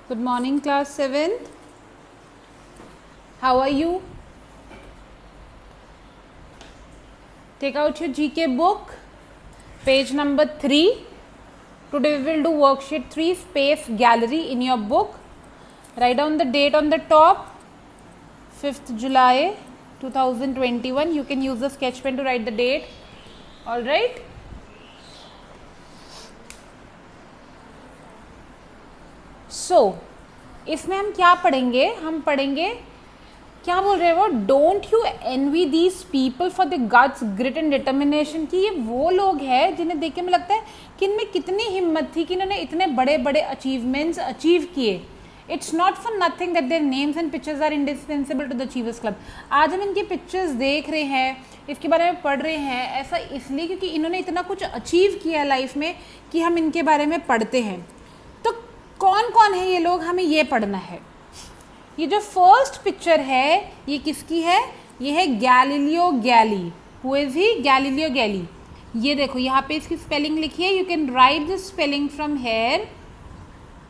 Good morning, class 7th. How are you? Take out your GK book, page number 3. Today we will do worksheet 3, space gallery in your book. Write down the date on the top, 5th July 2021. You can use the sketch pen to write the date. All right. So, इसमें हम क्या पढ़ेंगे? हम पढ़ेंगे क्या बोल रहे हैं वो, don't you envy these people for the guts grit and determination, कि ये वो लोग हैं जिन्हें देख के मुझे लगता है कि इनमें कितनी हिम्मत थी कि इन्होंने इतने बड़े बड़े अचीवमेंट्स अचीव किए. It's not for nothing that their names and pictures are indispensable to the achievers club. आज हम इनकी पिक्चर्स देख रहे हैं, इसके बारे में पढ़ रहे हैं, ऐसा इसलिए क्योंकि इन्होंने इतना कुछ अचीव किया है लाइफ में कि हम इनके बारे में पढ़ते हैं. तो कौन कौन है ये लोग, हमें ये पढ़ना है. ये जो फर्स्ट पिक्चर है ये किसकी है? ये है Galileo Galilei. Who is he? Galileo Galilei. ये देखो यहाँ पे इसकी स्पेलिंग लिखी है. You can write the spelling from here.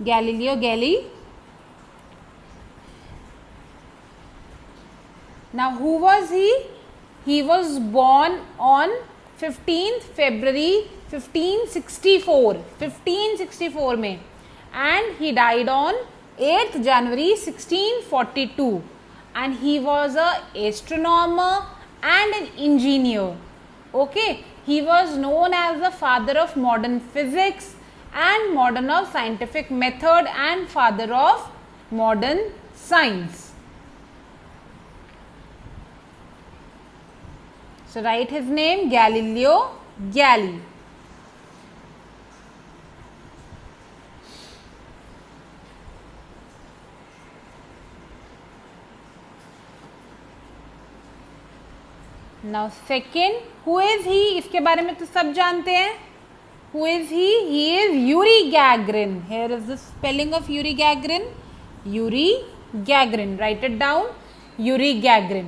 Galileo Galilei. Now who was he? He was born on 15th February 1564 में, and he died on 8th January 1642, and he was a astronomer and an engineer. Okay, he was known as the father of modern physics and modern of scientific method and father of modern science. So write his name, Galileo Galilei. Now second, who is he? इसके बारे में तो सब जानते हैं. Who is he? He is Yuri Gagarin. Here is the spelling of Yuri Gagarin. Yuri Gagarin. Write it down. Yuri Gagarin.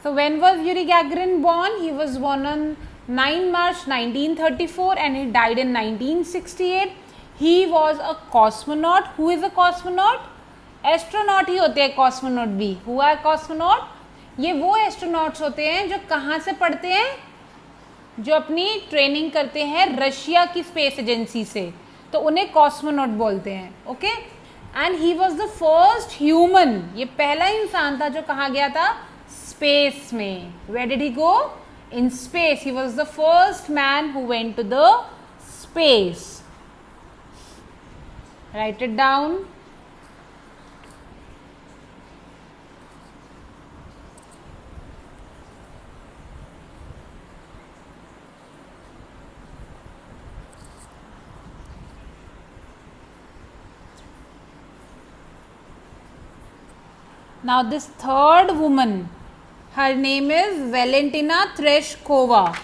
So when was Yuri Gagarin born? He was born on 9 March 1934 and he died in 1968. He was a cosmonaut. Who is a cosmonaut? Astronaut ही होते हैं cosmonaut भी. Who are cosmonaut? ये वो astronauts होते हैं जो कहाँ से पढ़ते हैं? जो अपनी ट्रेनिंग करते हैं रशिया की स्पेस एजेंसी से, तो उन्हें कॉस्मोनॉट बोलते हैं. Okay, and he was the first human. ये पहला इंसान था जो कहाँ गया था? स्पेस में. Where did he go? In space. He was the first man who went to the space. Write it down. Now this third woman, her name is Valentina Tereshkova.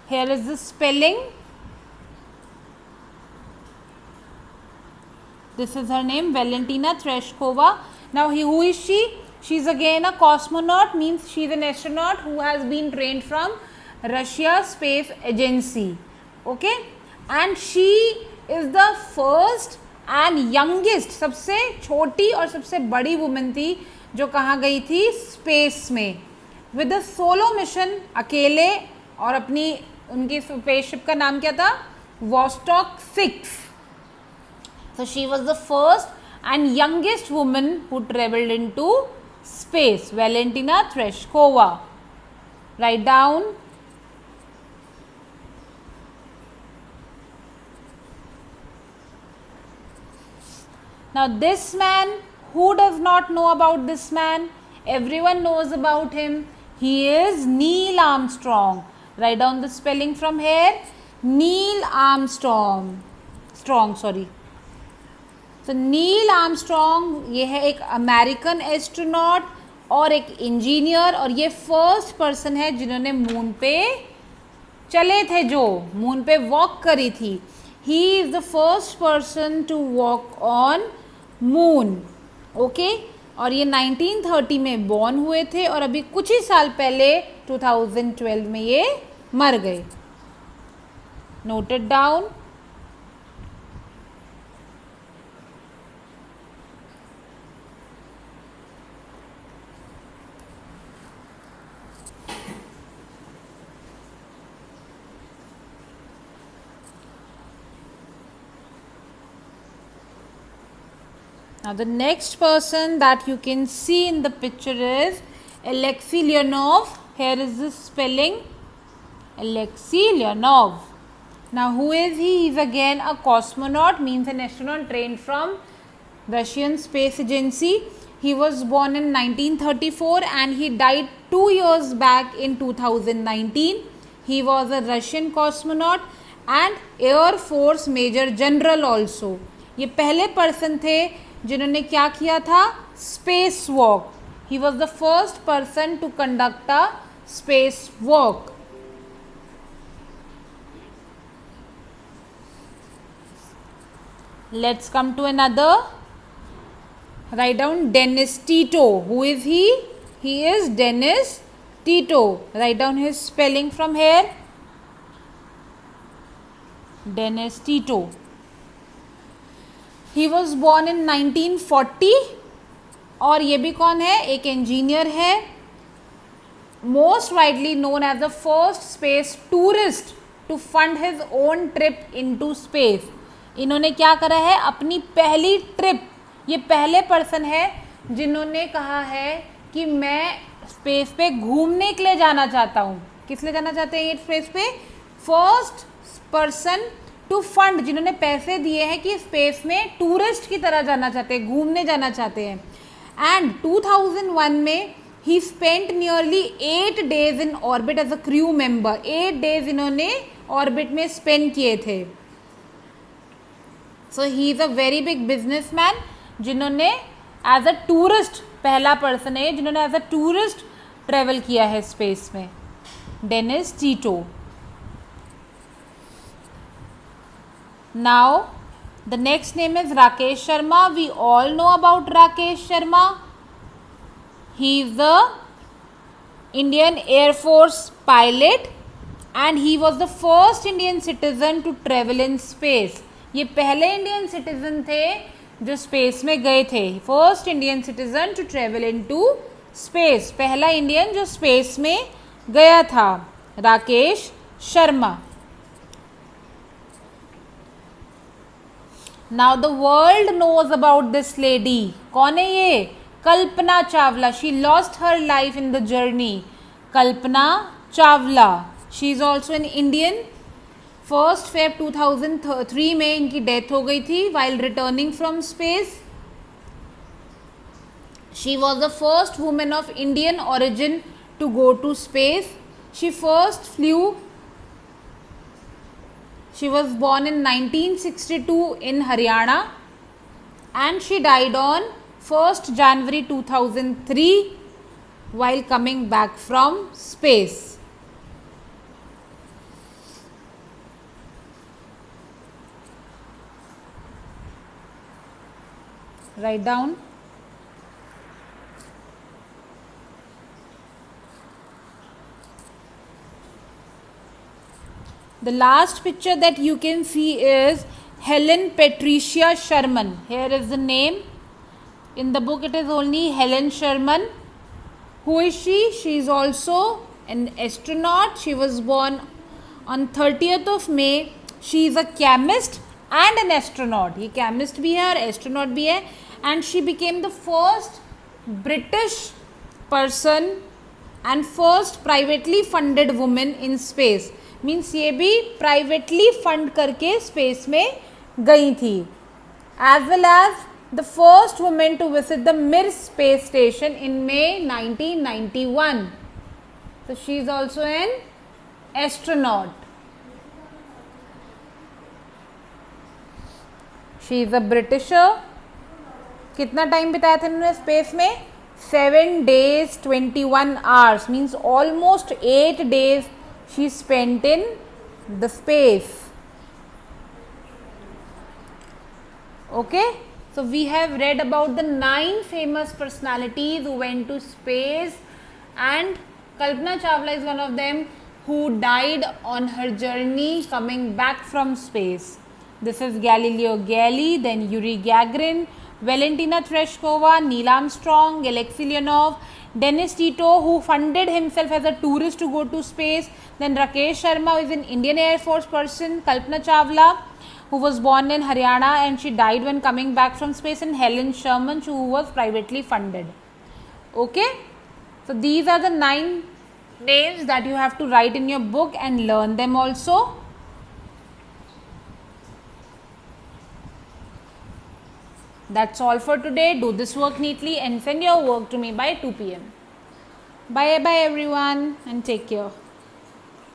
Here is the spelling. This is her name, Valentina Tereshkova. Now who is she? She is again a cosmonaut, means she is an astronaut who has been trained from Russia Space Agency. Okay, and she is the first and youngest, सबसे छोटी और सबसे बड़ी women थी जो कहाँ गई थी? स्पेस में. विद अ सोलो मिशन, अकेले, और अपनी उनकी स्पेसशिप का नाम क्या था? Vostok 6. So she was the first and youngest woman who travelled into space. Valentina Tereshkova. Write down. Now this man, who does not know about this man? Everyone knows about him. He is Neil Armstrong. Write down the spelling from here. Neil Armstrong. sorry. So Neil Armstrong ये है एक American astronaut और एक engineer, और ये first person है जिन्होंने moon पे चले थे, जो मून पे वॉक करी थी. He is the first person to walk on moon. Okay, और ये 1930 में बॉर्न हुए थे और अभी कुछ ही साल पहले 2012 में ये मर गए. Note it down. Now the next person that you can see in the picture is Alexei Leonov. Here is the spelling, Alexei Leonov. Now who is he? He is again a cosmonaut, means an astronaut trained from Russian Space Agency. He was born in 1934 and he died 2 years back in 2019. He was a Russian cosmonaut and Air Force Major General also. ये पहले person थे जिन्होंने क्या किया था? Space walk. He was the first person to conduct a space walk. Let's come to another. Write down Dennis Tito. Who is he? He is Dennis Tito. Write down his spelling from here. Dennis Tito. He was born in 1940. और ये भी कौन है? एक engineer है. Most widely known as the first space tourist to fund his own trip into space. इन्होंने क्या करा है? अपनी पहली ट्रिप, ये पहले पर्सन है जिन्होंने कहा है कि मैं स्पेस पे घूमने के लिए जाना चाहता हूँ. किस लिए जाना चाहते हैं ये स्पेस पे? फर्स्ट पर्सन टू फंड, जिन्होंने पैसे दिए हैं कि स्पेस में टूरिस्ट की तरह जाना चाहते हैं, घूमने जाना चाहते हैं. एंड 2001 में he spent nearly 8 days in orbit as a crew member. 8 days इन्होंने ऑर्बिट में स्पेंड किए थे. So he is a very big businessman जिन्होंने एज अ टूरिस्ट, पहला पर्सन है जिन्होंने एज अ टूरिस्ट ट्रेवल किया है स्पेस में. Dennis Tito. Now the next name is Rakesh Sharma. We all know about Rakesh Sharma. He is the Indian air force pilot and he was the first Indian citizen to travel in space. ये पहले Indian citizen थे जो space में गए थे. First Indian citizen to travel into space. पहला Indian जो space में गया था, Rakesh Sharma. Now the world knows about this lady. कौन है ये? Kalpana Chawla. She lost her life in the journey. Kalpana Chawla. She is also an Indian. 1 Feb 2003 में इनकी डेथ हो गई थी while returning from space. She was the first woman of Indian origin to go to space. She was born in 1962 in Haryana and she died on 1st January 2003 while coming back from space. Write down. The last picture that you can see is Helen Patricia Sherman. Here is the name. In the book it is only Helen Sherman. Who is she? She is also an astronaut. She was born on 30th of May. She is a chemist and an astronaut. ये chemist भी है और astronaut भी है. And she became the first British person and first privately funded woman in space. Means ये भी privately fund करके space में गई थी. As well as the first woman to visit the Mir space station in May 1991. So she is also an astronaut. She is a Britisher. कितना time बिताया था इन्होंने स्पेस में? 7 days 21 hours. Means almost 8 days she spent in the space. Okay, so we have read about the 9 famous personalities who went to space and Kalpana Chawla is one of them who died on her journey coming back from space. This is Galileo Galilei, then Yuri Gagarin, Valentina Tereshkova, Neil Armstrong, Alexei Leonov, Dennis Tito, who funded himself as a tourist to go to space. Then Rakesh Sharma, who is an Indian Air Force person. Kalpana Chawla, who was born in Haryana and she died when coming back from space, and Helen Sherman, who was privately funded. Okay, so these are the 9 names that you have to write in your book and learn them also. That's all for today. Do this work neatly and send your work to me by 2 p.m. Bye bye everyone and take care.